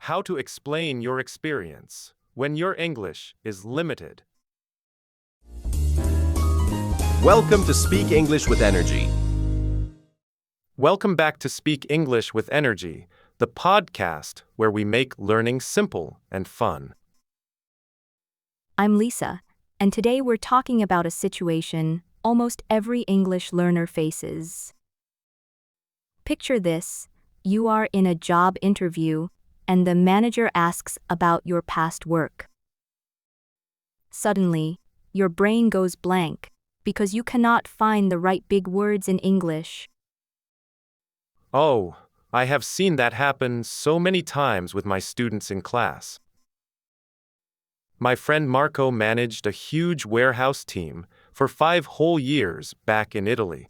How to explain your experience when your English is limited. Welcome to Speak English with Energy. Welcome back to Speak English with Energy, the podcast where we make learning simple and fun. I'm Lisa, and today we're talking about a situation almost every English learner faces. Picture this: you are in a job interview, and the manager asks about your past work. Suddenly, your brain goes blank because you cannot find the right big words in English. Oh, I have seen that happen so many times with my students in class. My friend Marco managed a huge warehouse team for 5 whole years back in Italy.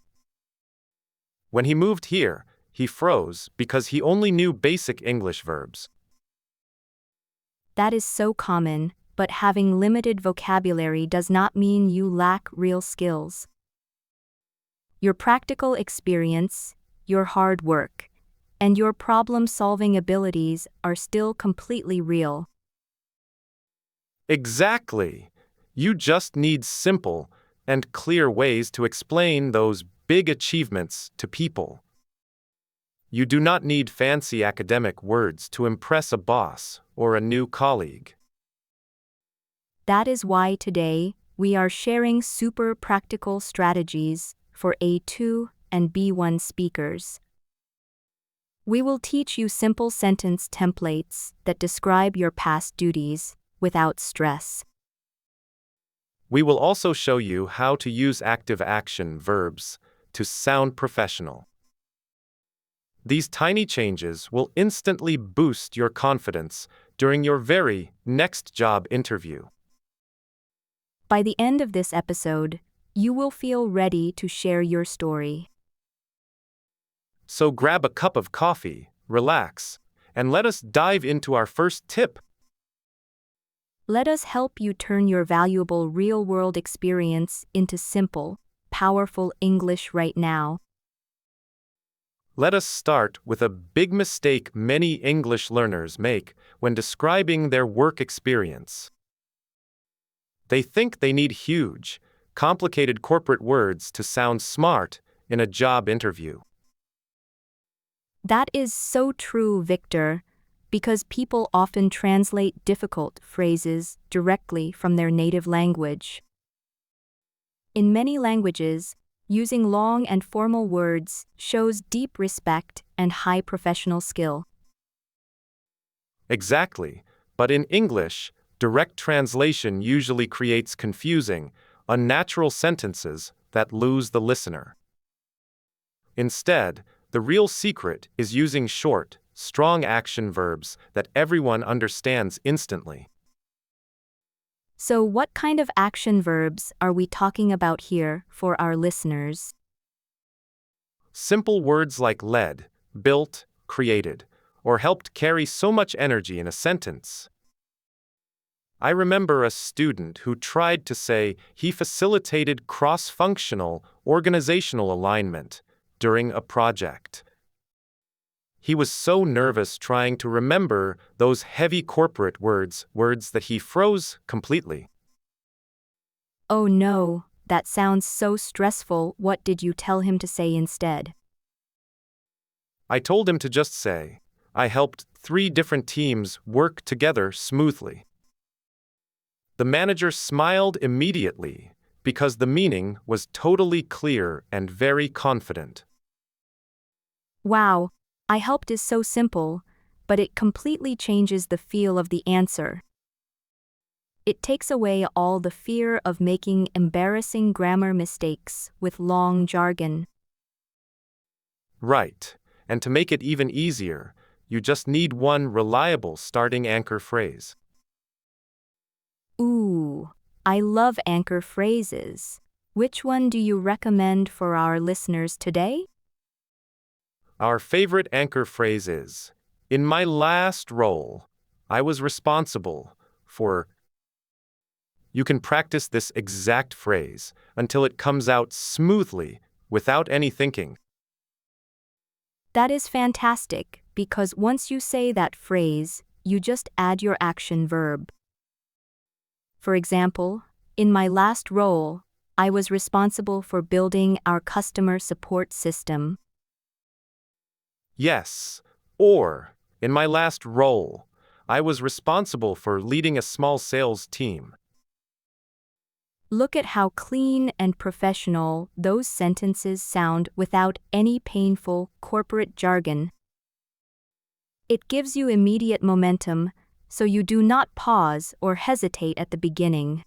When he moved here, he froze because he only knew basic English verbs. That is so common, but having limited vocabulary does not mean you lack real skills. Your practical experience, your hard work, and your problem-solving abilities are still completely real. Exactly. You just need simple and clear ways to explain those big achievements to people. You do not need fancy academic words to impress a boss or a new colleague. That is why today we are sharing super practical strategies for A2 and B1 speakers. We will teach you simple sentence templates that describe your past duties without stress. We will also show you how to use active action verbs to sound professional. These tiny changes will instantly boost your confidence during your very next job interview. By the end of this episode, you will feel ready to share your story. So grab a cup of coffee, relax, and let us dive into our first tip. Let us help you turn your valuable real-world experience into simple, powerful English right now. Let us start with a big mistake many English learners make when describing their work experience. They think they need huge, complicated corporate words to sound smart in a job interview. That is so true, Victor, because people often translate difficult phrases directly from their native language. In many languages, using long and formal words shows deep respect and high professional skill. Exactly, but in English, direct translation usually creates confusing, unnatural sentences that lose the listener. Instead, the real secret is using short, strong action verbs that everyone understands instantly. So, what kind of action verbs are we talking about here for our listeners? Simple words like led, built, created, or helped carry so much energy in a sentence. I remember a student who tried to say he facilitated cross-functional organizational alignment during a project. He was so nervous trying to remember those heavy corporate words that he froze completely. Oh no, that sounds so stressful. What did you tell him to say instead? I told him to just say, I helped 3 different teams work together smoothly. The manager smiled immediately because the meaning was totally clear and very confident. Wow, I helped is so simple, but it completely changes the feel of the answer. It takes away all the fear of making embarrassing grammar mistakes with long jargon. Right, and to make it even easier, you just need one reliable starting anchor phrase. Ooh, I love anchor phrases. Which one do you recommend for our listeners today? Our favorite anchor phrase is, in my last role, I was responsible for. You can practice this exact phrase until it comes out smoothly without any thinking. That is fantastic, because once you say that phrase, you just add your action verb. For example, in my last role, I was responsible for building our customer support system. Yes. Or, in my last role, I was responsible for leading a small sales team. Look at how clean and professional those sentences sound without any painful corporate jargon. It gives you immediate momentum, so you do not pause or hesitate at the beginning.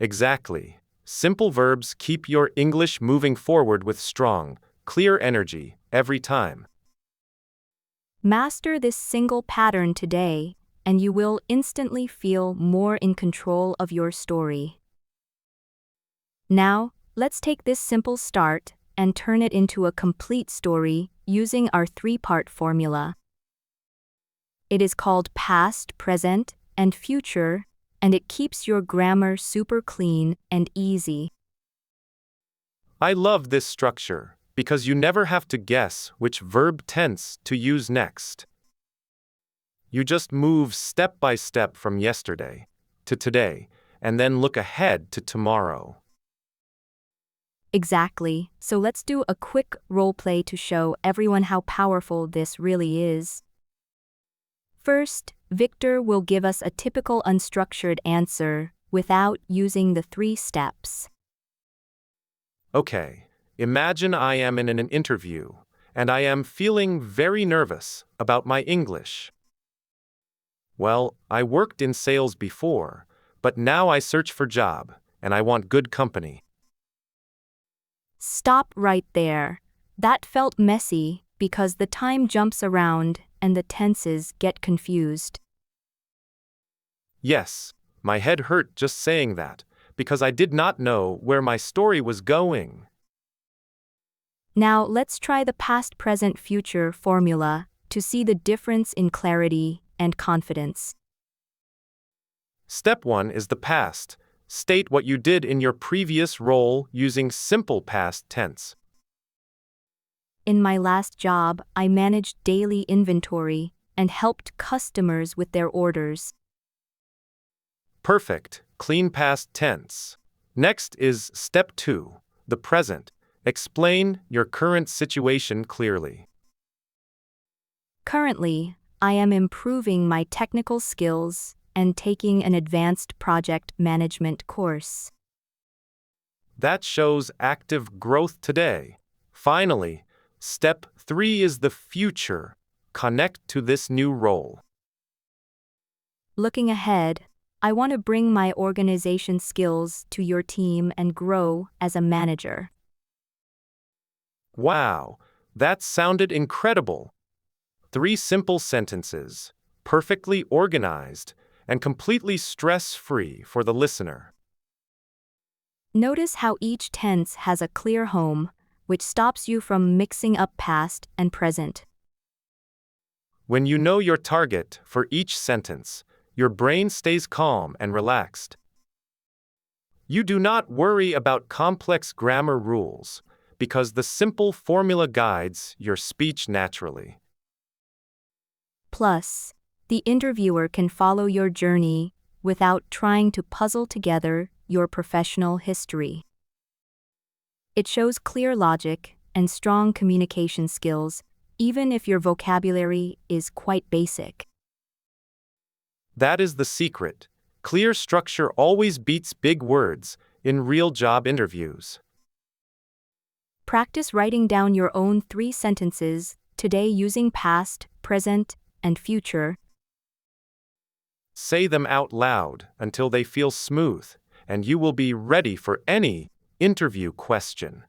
Exactly. Simple verbs keep your English moving forward with strong, clear energy every time. Master this single pattern today, and you will instantly feel more in control of your story. Now, let's take this simple start and turn it into a complete story using our three-part formula. It is called past, present, and future, and it keeps your grammar super clean and easy. I love this structure because you never have to guess which verb tense to use next. You just move step by step from yesterday to today, and then look ahead to tomorrow. Exactly, so let's do a quick role play to show everyone how powerful this really is. First, Victor will give us a typical unstructured answer without using the 3 steps. Okay, imagine I am in an interview, and I am feeling very nervous about my English. Well, I worked in sales before, but now I search for job, and I want good company. Stop right there. That felt messy because the time jumps around and the tenses get confused. Yes, my head hurt just saying that, because I did not know where my story was going. Now let's try the past, present, future formula to see the difference in clarity and confidence. Step 1 is the past. State what you did in your previous role using simple past tense. In my last job, I managed daily inventory and helped customers with their orders. Perfect, clean past tense. Next is step 2, the present. Explain your current situation clearly. Currently, I am improving my technical skills and taking an advanced project management course. That shows active growth today. Finally, step 3 is the future. Connect to this new role. Looking ahead, I want to bring my organization skills to your team and grow as a manager. Wow, that sounded incredible. 3 simple sentences, perfectly organized, and completely stress-free for the listener. Notice how each tense has a clear home, which stops you from mixing up past and present. When you know your target for each sentence, your brain stays calm and relaxed. You do not worry about complex grammar rules, because the simple formula guides your speech naturally. Plus, the interviewer can follow your journey without trying to puzzle together your professional history. It shows clear logic and strong communication skills, even if your vocabulary is quite basic. That is the secret. Clear structure always beats big words in real job interviews. Practice writing down your own 3 sentences today using past, present, and future. Say them out loud until they feel smooth, and you will be ready for any interview question.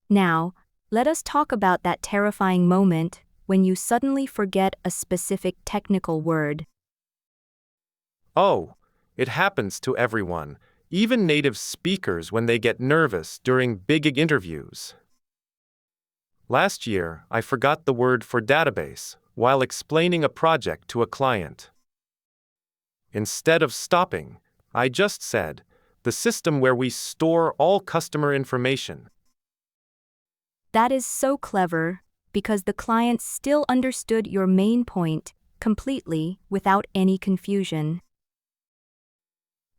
Now, let us talk about that terrifying moment when you suddenly forget a specific technical word. Oh, it happens to everyone, even native speakers when they get nervous during big interviews. Last year, I forgot the word for database while explaining a project to a client. Instead of stopping, I just said, the system where we store all customer information. That is so clever, because the client still understood your main point completely without any confusion.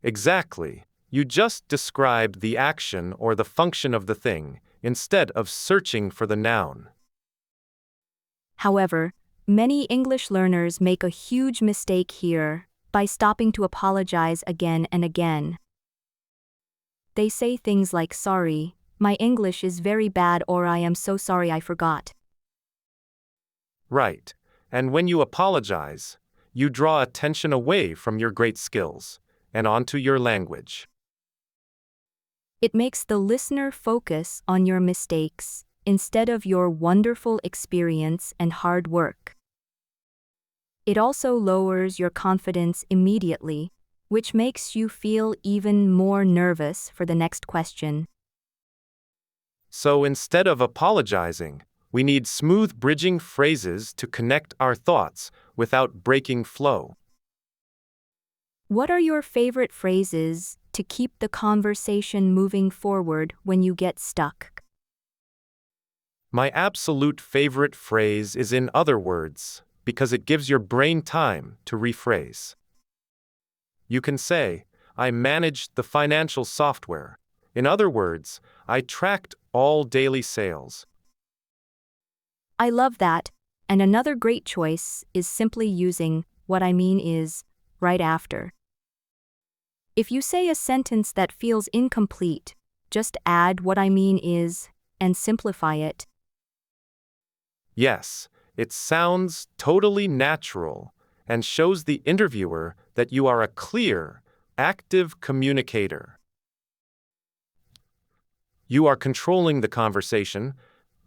Exactly. You just described the action or the function of the thing, instead of searching for the noun. However, many English learners make a huge mistake here by stopping to apologize again and again. They say things like, "Sorry, my English is very bad," or "I am so sorry I forgot." Right. And when you apologize, you draw attention away from your great skills and onto your language. It makes the listener focus on your mistakes instead of your wonderful experience and hard work. It also lowers your confidence immediately, which makes you feel even more nervous for the next question. So instead of apologizing, we need smooth bridging phrases to connect our thoughts without breaking flow. What are your favorite phrases to keep the conversation moving forward when you get stuck? My absolute favorite phrase is "in other words," because it gives your brain time to rephrase. You can say, "I managed the financial software." In other words, "I tracked all daily sales." I love that, and another great choice is simply using "what I mean is" right after. If you say a sentence that feels incomplete, just add "what I mean is" and simplify it. Yes, it sounds totally natural and shows the interviewer that you are a clear, active communicator. You are controlling the conversation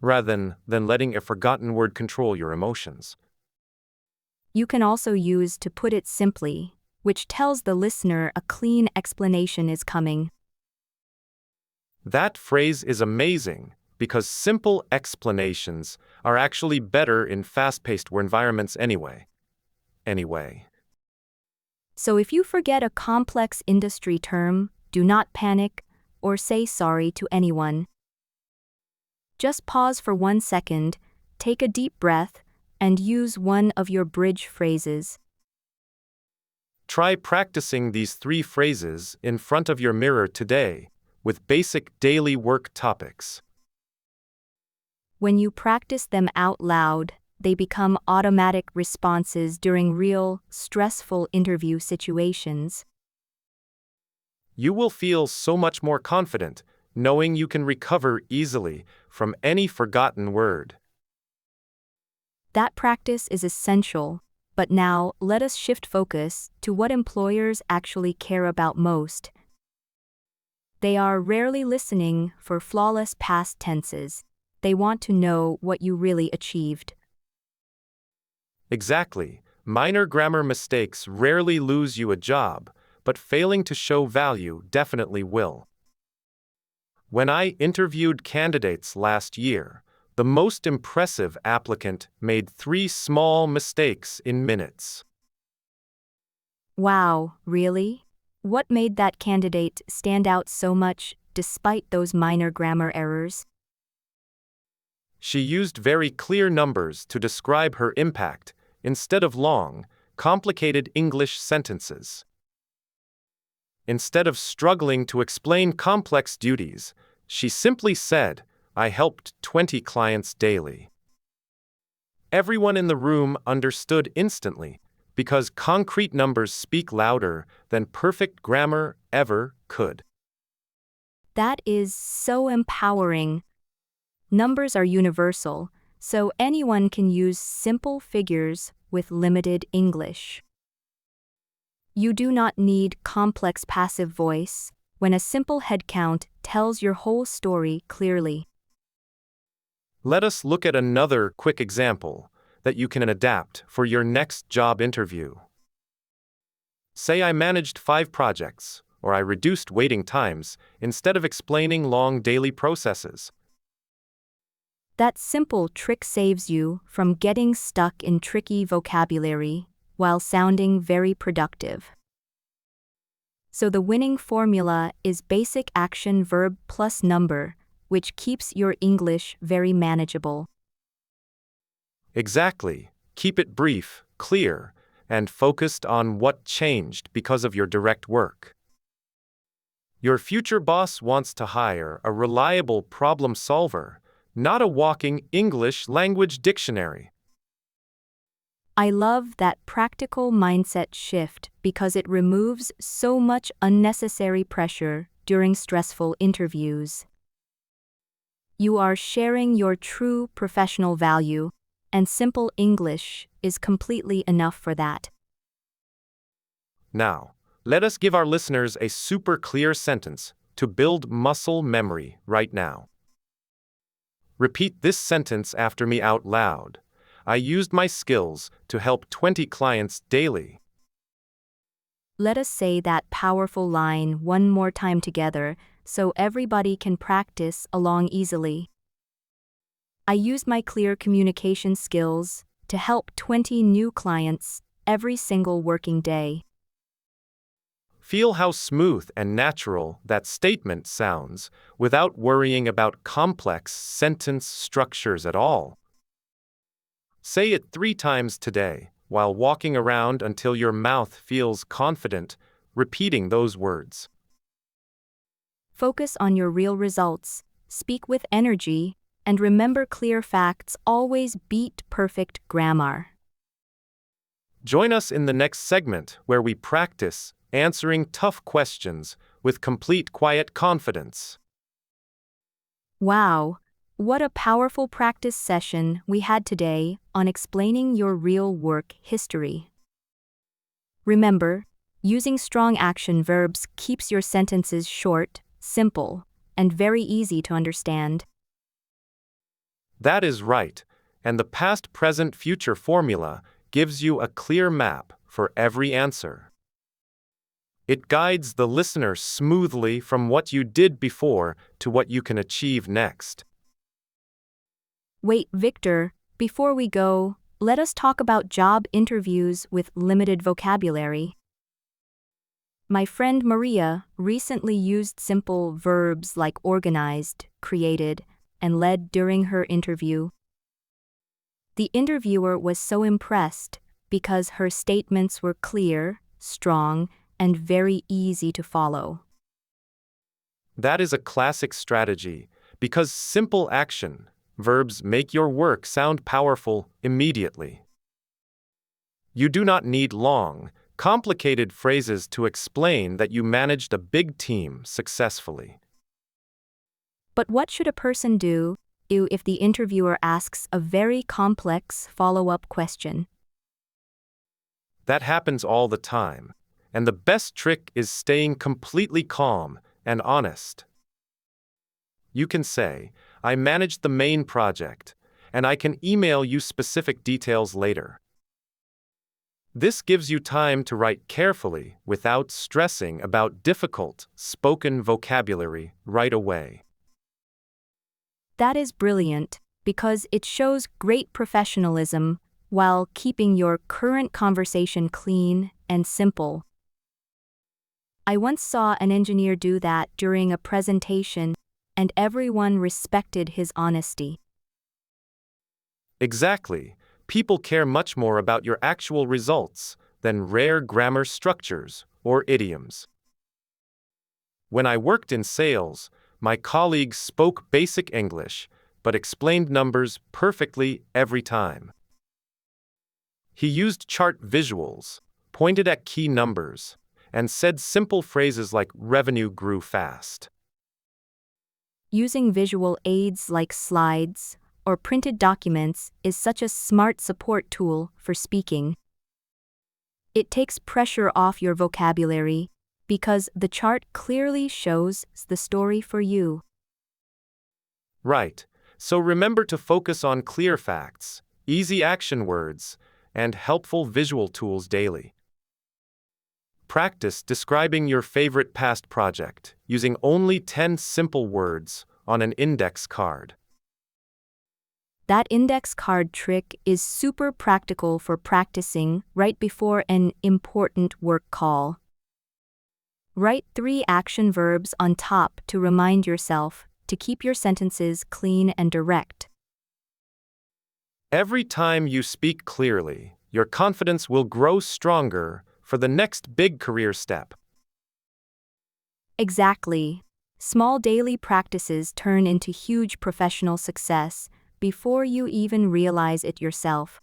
rather than letting a forgotten word control your emotions. You can also use "to put it simply," which tells the listener a clean explanation is coming. That phrase is amazing because simple explanations are actually better in fast-paced environments anyway. So if you forget a complex industry term, do not panic or say sorry to anyone. Just pause for 1 second, take a deep breath, and use one of your bridge phrases. Try practicing these 3 phrases in front of your mirror today with basic daily work topics. When you practice them out loud, they become automatic responses during real, stressful interview situations. You will feel so much more confident knowing you can recover easily from any forgotten word. That practice is essential, but now let us shift focus to what employers actually care about most. They are rarely listening for flawless past tenses. They want to know what you really achieved. Exactly. Minor grammar mistakes rarely lose you a job, but failing to show value definitely will. When I interviewed candidates last year, the most impressive applicant made 3 small mistakes in minutes. Wow, really? What made that candidate stand out so much despite those minor grammar errors? She used very clear numbers to describe her impact, instead of long, complicated English sentences. Instead of struggling to explain complex duties, she simply said, "I helped 20 clients daily." Everyone in the room understood instantly, because concrete numbers speak louder than perfect grammar ever could. That is so empowering. Numbers are universal, so anyone can use simple figures with limited English. You do not need complex passive voice when a simple head count tells your whole story clearly. Let us look at another quick example that you can adapt for your next job interview. Say I managed 5 projects, or I reduced waiting times instead of explaining long daily processes. That simple trick saves you from getting stuck in tricky vocabulary while sounding very productive. So the winning formula is basic action verb plus number, which keeps your English very manageable. Exactly. Keep it brief, clear, and focused on what changed because of your direct work. Your future boss wants to hire a reliable problem solver, not a walking English language dictionary. I love that practical mindset shift because it removes so much unnecessary pressure during stressful interviews. You are sharing your true professional value, and simple English is completely enough for that. Now, let us give our listeners a super clear sentence to build muscle memory right now. Repeat this sentence after me out loud. I used my skills to help 20 clients daily. Let us say that powerful line one more time together so everybody can practice along easily. I used my clear communication skills to help 20 new clients every single working day. Feel how smooth and natural that statement sounds without worrying about complex sentence structures at all. Say it 3 times today while walking around until your mouth feels confident, repeating those words. Focus on your real results, speak with energy, and remember clear facts always beat perfect grammar. Join us in the next segment where we practice answering tough questions with complete quiet confidence. Wow, what a powerful practice session we had today on explaining your real work history. Remember, using strong action verbs keeps your sentences short, simple, and very easy to understand. That is right, and the past, present, future formula gives you a clear map for every answer. It guides the listener smoothly from what you did before to what you can achieve next. Wait, Victor, before we go, let us talk about job interviews with limited vocabulary. My friend Maria recently used simple verbs like organized, created, and led during her interview. The interviewer was so impressed because her statements were clear, strong, and very easy to follow. That is a classic strategy because simple action verbs make your work sound powerful immediately. You do not need long, complicated phrases to explain that you managed a big team successfully. But what should a person do if the interviewer asks a very complex follow-up question? That happens all the time, and the best trick is staying completely calm and honest. You can say, I managed the main project, and I can email you specific details later. This gives you time to write carefully without stressing about difficult spoken vocabulary right away. That is brilliant because it shows great professionalism while keeping your current conversation clean and simple. I once saw an engineer do that during a presentation, and everyone respected his honesty. Exactly. People care much more about your actual results than rare grammar structures or idioms. When I worked in sales, my colleagues spoke basic English but explained numbers perfectly every time. He used chart visuals, pointed at key numbers, and said simple phrases like revenue grew fast. Using visual aids like slides or printed documents is such a smart support tool for speaking. It takes pressure off your vocabulary because the chart clearly shows the story for you. Right, so remember to focus on clear facts, easy action words, and helpful visual tools daily. Practice describing your favorite past project using only 10 simple words on an index card. That index card trick is super practical for practicing right before an important work call. Write 3 action verbs on top to remind yourself to keep your sentences clean and direct. Every time you speak clearly, your confidence will grow stronger for the next big career step. Exactly. Small daily practices turn into huge professional success before you even realize it yourself.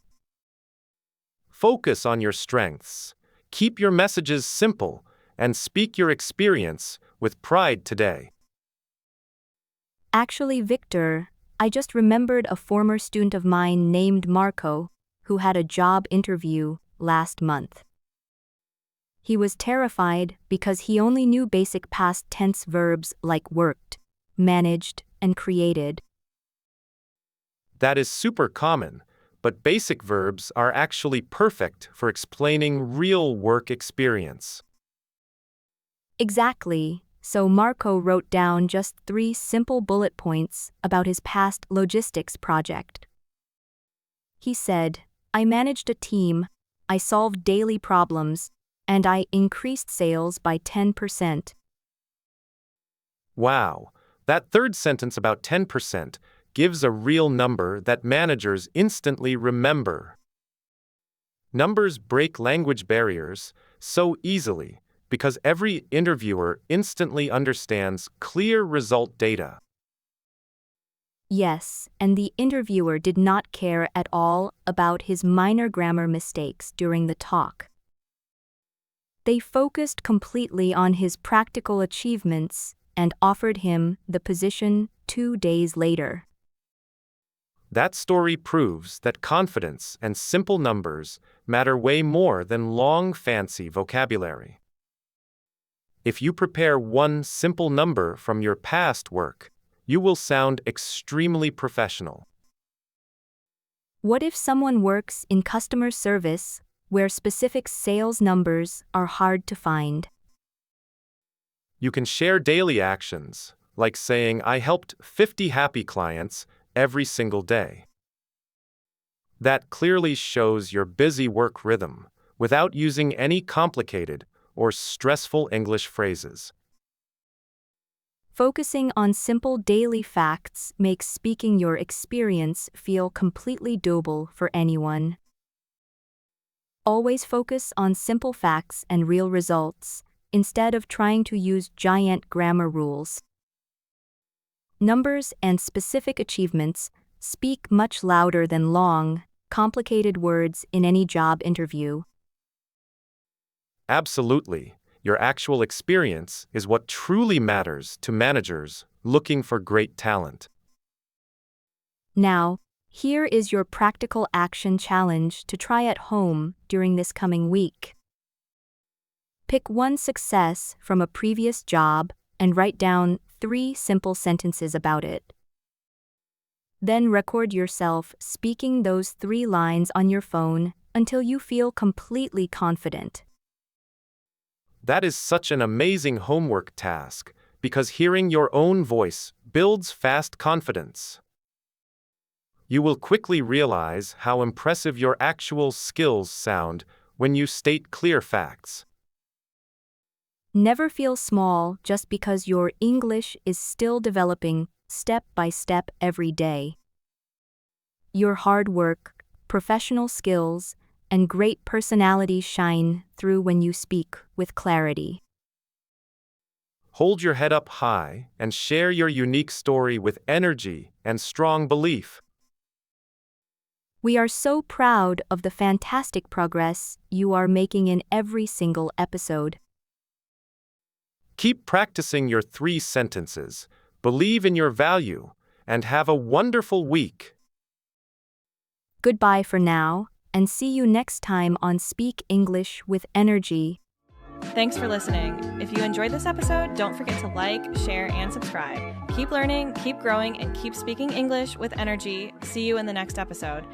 Focus on your strengths. Keep your messages simple and speak your experience with pride today. Actually, Victor, I just remembered a former student of mine named Marco who had a job interview last month. He was terrified because he only knew basic past tense verbs like worked, managed, and created. That is super common, but basic verbs are actually perfect for explaining real work experience. Exactly. So Marco wrote down just 3 simple bullet points about his past logistics project. He said, I managed a team, I solved daily problems, and I increased sales by 10%. Wow, that third sentence about 10% gives a real number that managers instantly remember. Numbers break language barriers so easily because every interviewer instantly understands clear result data. Yes, and the interviewer did not care at all about his minor grammar mistakes during the talk. They focused completely on his practical achievements and offered him the position 2 days later. That story proves that confidence and simple numbers matter way more than long, fancy vocabulary. If you prepare one simple number from your past work, you will sound extremely professional. What if someone works in customer service, where specific sales numbers are hard to find? You can share daily actions, like saying, I helped 50 happy clients every single day. That clearly shows your busy work rhythm, without using any complicated or stressful English phrases. Focusing on simple daily facts makes speaking your experience feel completely doable for anyone. Always focus on simple facts and real results, instead of trying to use giant grammar rules. Numbers and specific achievements speak much louder than long, complicated words in any job interview. Absolutely. Your actual experience is what truly matters to managers looking for great talent. Now, here is your practical action challenge to try at home during this coming week. Pick one success from a previous job and write down 3 simple sentences about it. Then record yourself speaking those 3 lines on your phone until you feel completely confident. That is such an amazing homework task because hearing your own voice builds fast confidence. You will quickly realize how impressive your actual skills sound when you state clear facts. Never feel small just because your English is still developing step by step every day. Your hard work, professional skills, and great personality shine through when you speak with clarity. Hold your head up high and share your unique story with energy and strong belief. We are so proud of the fantastic progress you are making in every single episode. Keep practicing your 3 sentences, believe in your value, and have a wonderful week. Goodbye for now, and see you next time on Speak English with Energy. Thanks for listening. If you enjoyed this episode, don't forget to like, share, and subscribe. Keep learning, keep growing, and keep speaking English with energy. See you in the next episode.